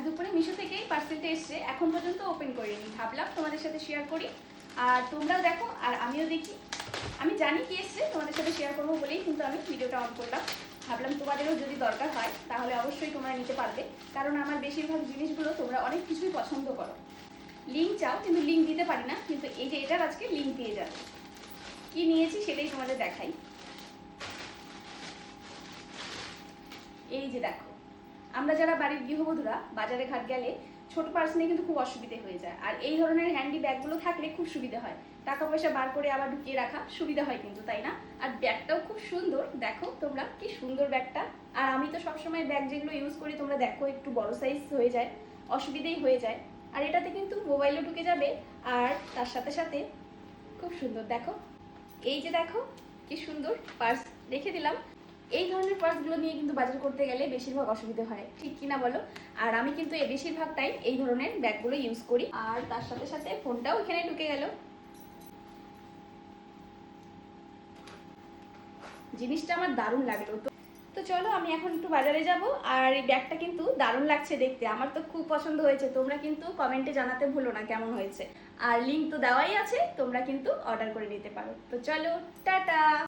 দুপুরে মিশো থেকেই পার্সেলটা এসছে, এখন পর্যন্ত ওপেন করিনি, ভাবলাম তোমাদের সাথে শেয়ার করি। আর তোমরাও দেখো আর আমিও দেখি। আমি জানি কি এসছে, তোমাদের সাথে শেয়ার করবো বলেই কিন্তু আমি ভিডিওটা অন করলাম। ভাবলাম তোমাদেরও যদি দরকার হয় তাহলে অবশ্যই তোমরা নিতে পারবে, কারণ আমার বেশিরভাগ জিনিসগুলো তোমরা অনেক কিছুই পছন্দ করো। লিঙ্ক চাও কিন্তু লিঙ্ক দিতে পারি না, কিন্তু এই যে এটার আজকে লিঙ্ক দিয়ে যাবে। কি নিয়েছি সেটাই তোমাদের দেখাই। এই যে দেখো, আমরা যারা বাড়ির গৃহবধূরা বাজারে ঘাট গেলে ছোট পার্স নিয়ে কিন্তু খুব অসুবিধে হয়ে যায়, আর এই ধরনের হ্যান্ডি ব্যাগগুলো থাকলে খুব সুবিধা হয়, টাকা পয়সা বার করে আবার ঢুকিয়ে রাখা সুবিধা হয় কিন্তু, তাই না? আর ব্যাগটাও খুব সুন্দর, দেখো তোমরা কি সুন্দর ব্যাগটা। আর আমি তো সবসময় ব্যাগ যেগুলো ইউজ করি তোমরা দেখো একটু বড় সাইজ হয়ে যায়, অসুবিধেই হয়ে যায়। আর এটাতে কিন্তু মোবাইলও ঢুকে যাবে, আর তার সাথে সাথে খুব সুন্দর দেখো। এই যে দেখো কি সুন্দর পার্স রেখে দিলাম। এই ধরনের পার্সগুলো নিয়ে কিন্তু বাজার করতে গেলে বেশিরভাগ অসুবিধা হয়, ঠিক কিনা বলো? আর আমি কিন্তু এই বেশিরভাগ টাইম এই ধরনের ব্যাগগুলো ইউজ করি। আর তার সাথে সাথে ফোনটাও এখানে ঢুকে গেল। জিনিসটা আমার দারুণ লাগলো। তো চলো আমি এখন একটু বাজারে যাব। আর এই ব্যাগটা কিন্তু দারুণ লাগছে দেখতে, আমার তো খুব পছন্দ হয়েছে। তোমরা কিন্তু কমেন্টে জানাতে ভুলো না কেমন হয়েছে। আর লিঙ্ক তো দেওয়াই আছে, তোমরা কিন্তু অর্ডার করে নিতে পারো। তো চলো, টাটা।